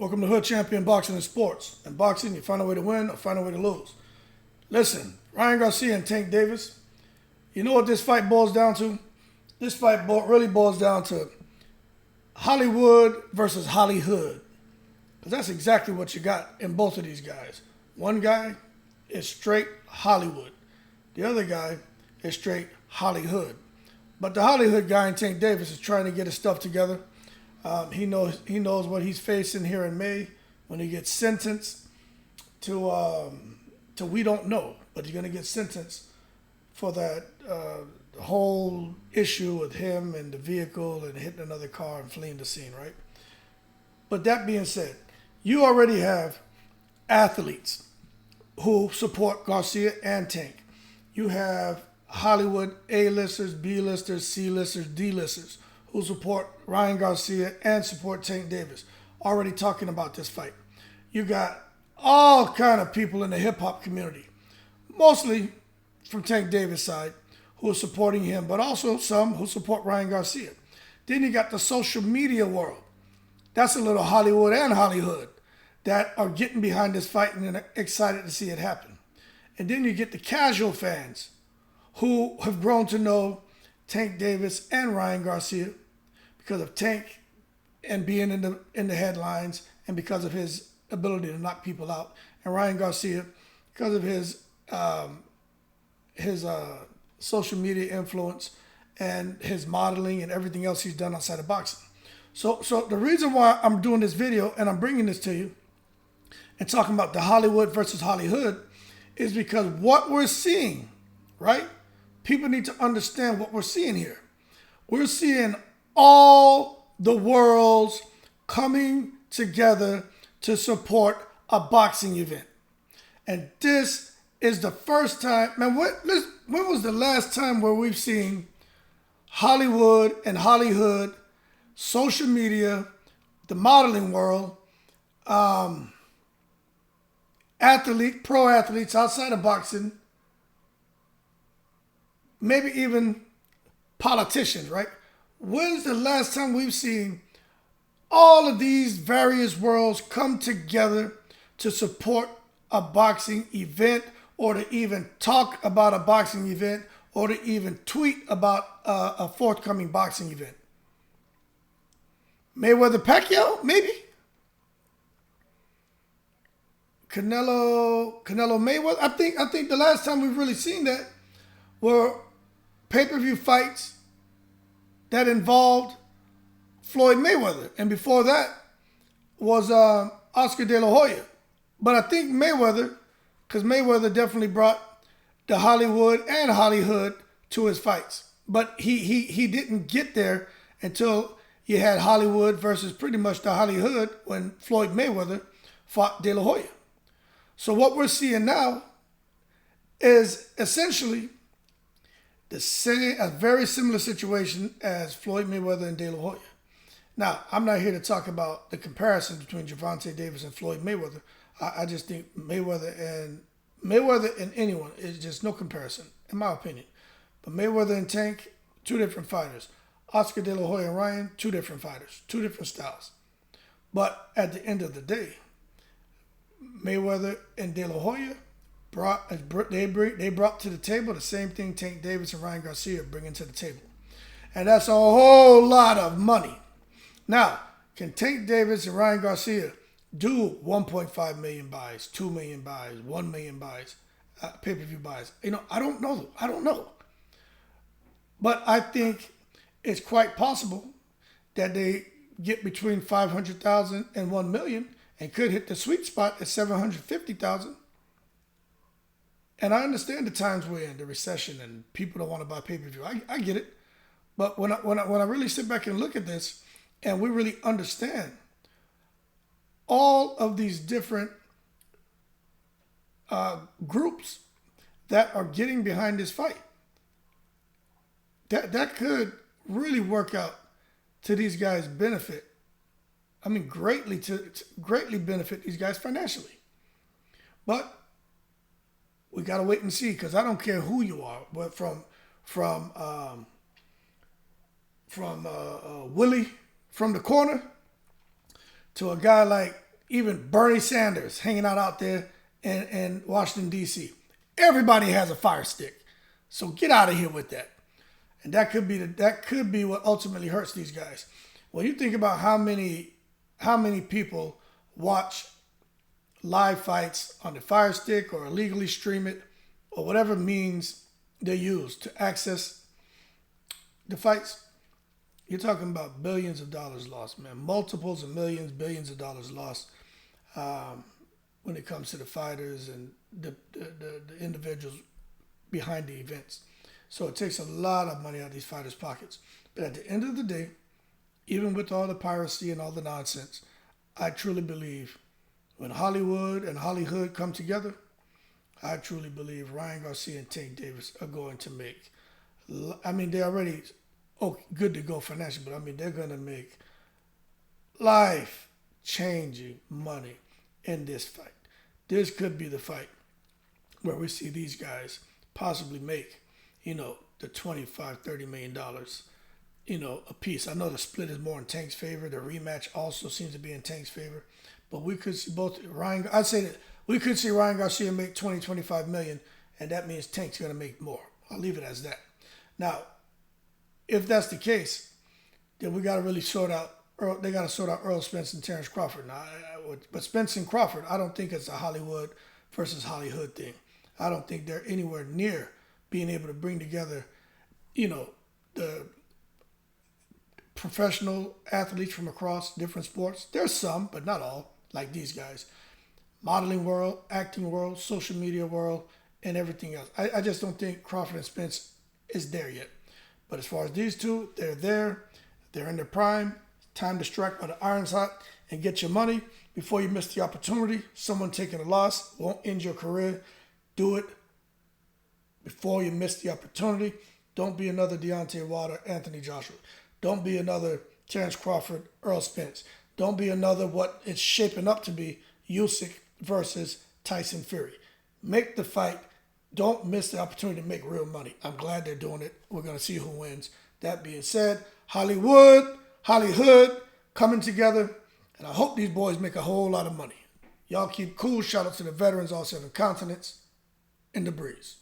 Welcome to Hood Champion Boxing and Sports. In boxing, you find a way to win or find a way to lose. Listen, Ryan Garcia and Tank Davis, you know what this fight boils down to? This fight really boils down to Hollywood versus Hollyhood. Because that's exactly what you got in both of these guys. One guy is straight Hollywood. The other guy is straight Hollyhood. But the Hollywood guy in Tank Davis is trying to get his stuff together. He knows what he's facing here in May when he gets sentenced to we don't know, but he's going to get sentenced for that whole issue with him and the vehicle and hitting another car and fleeing the scene, right? But that being said, you already have athletes who support Garcia and Tank. You have Hollywood A-listers, B-listers, C-listers, D-listers who support Ryan Garcia and support Tank Davis, already talking about this fight. You got all kind of people in the hip-hop community, mostly from Tank Davis' side, who are supporting him, but also some who support Ryan Garcia. Then you got the social media world. That's a little Hollywood and Hollyhood that are getting behind this fight and are excited to see it happen. And then you get the casual fans who have grown to know Tank Davis and Ryan Garcia because of Tank and being in the headlines and because of his ability to knock people out, and Ryan Garcia because of his social media influence and his modeling and everything else he's done outside of boxing. So the reason why I'm doing this video and I'm bringing this to you and talking about the Hollywood versus Hollyhood is because what we're seeing, right? People need to understand what we're seeing here. We're seeing all the worlds coming together to support a boxing event. And this is the first time, man, when was the last time where we've seen Hollywood and Hollyhood, social media, the modeling world, pro athletes outside of boxing, maybe even politicians, right? When's the last time we've seen all of these various worlds come together to support a boxing event or to even talk about a boxing event or to even tweet about a forthcoming boxing event? Mayweather Pacquiao, maybe. Canelo Mayweather. I think the last time we've really seen that were pay-per-view fights that involved Floyd Mayweather. And before that was Oscar De La Hoya. But I think Mayweather, because Mayweather definitely brought the Hollywood and Hollyhood to his fights. But he didn't get there until you had Hollywood versus pretty much the Hollyhood when Floyd Mayweather fought De La Hoya. So what we're seeing now is essentially a very similar situation as Floyd Mayweather and De La Hoya. Now, I'm not here to talk about the comparison between Gervonta Davis and Floyd Mayweather. I just think Mayweather and anyone is just no comparison, in my opinion. But Mayweather and Tank, two different fighters. Oscar De La Hoya and Ryan, two different fighters, two different styles. But at the end of the day, Mayweather and De La Hoya brought to the table the same thing Tank Davis and Ryan Garcia are bringing to the table. And that's a whole lot of money. Now, can Tank Davis and Ryan Garcia do 1.5 million buys, 2 million buys, 1 million buys, pay-per-view buys? I don't know. But I think it's quite possible that they get between 500,000 and 1 million and could hit the sweet spot at 750,000. And I understand the times we're in, the recession, and people don't want to buy pay-per-view. I get it. But when I really sit back and look at this, and we really understand all of these different groups that are getting behind this fight, that could really work out to these guys' benefit. I mean, greatly benefit these guys financially. But we got to wait and see, because I don't care who you are, but from Willie from the corner to a guy like even Bernie Sanders hanging out there in Washington, D.C. Everybody has a fire stick. So get out of here with that. And that could be what ultimately hurts these guys. When you think about how many people watch live fights on the Fire Stick or illegally stream it or whatever means they use to access the fights, you're talking about billions of dollars lost, man. Multiples of millions, billions of dollars lost when it comes to the fighters and the individuals behind the events. So it takes a lot of money out of these fighters' pockets. But at the end of the day, even with all the piracy and all the nonsense, I truly believe when Hollywood and HOLLYHOOD come together, I truly believe Ryan Garcia and Tank Davis are going to make, I mean, they're already good to go financially, but I mean, they're going to make life-changing money in this fight. This could be the fight where we see these guys possibly make, the $25-30 million, a piece. I know the split is more in Tank's favor. The rematch also seems to be in Tank's favor. But we could see both I'd say that we could see Ryan Garcia make $20-25 million, and that means Tank's going to make more. I'll leave it as that. Now, if that's the case, then we got to really sort out they got to sort out Errol Spence and Terrence Crawford. Now, but Spence and Crawford, I don't think it's a Hollywood versus HOLLYHOOD thing. I don't think they're anywhere near being able to bring together, the professional athletes from across different sports. There's some, but not all, like these guys. Modeling world, acting world, social media world, and everything else. I just don't think Crawford and Spence is there yet. But as far as these two, they're there. They're in their prime. Time to strike while the iron's hot and get your money before you miss the opportunity. Someone taking a loss won't end your career. Do it before you miss the opportunity. Don't be another Deontay Wilder, Anthony Joshua. Don't be another Terrence Crawford, Errol Spence. Don't be another what it's shaping up to be, Usyk versus Tyson Fury. Make the fight. Don't miss the opportunity to make real money. I'm glad they're doing it. We're going to see who wins. That being said, HOLLYHOOD coming together, and I hope these boys make a whole lot of money. Y'all keep cool. Shout out to the veterans, all 7 continents, in the breeze.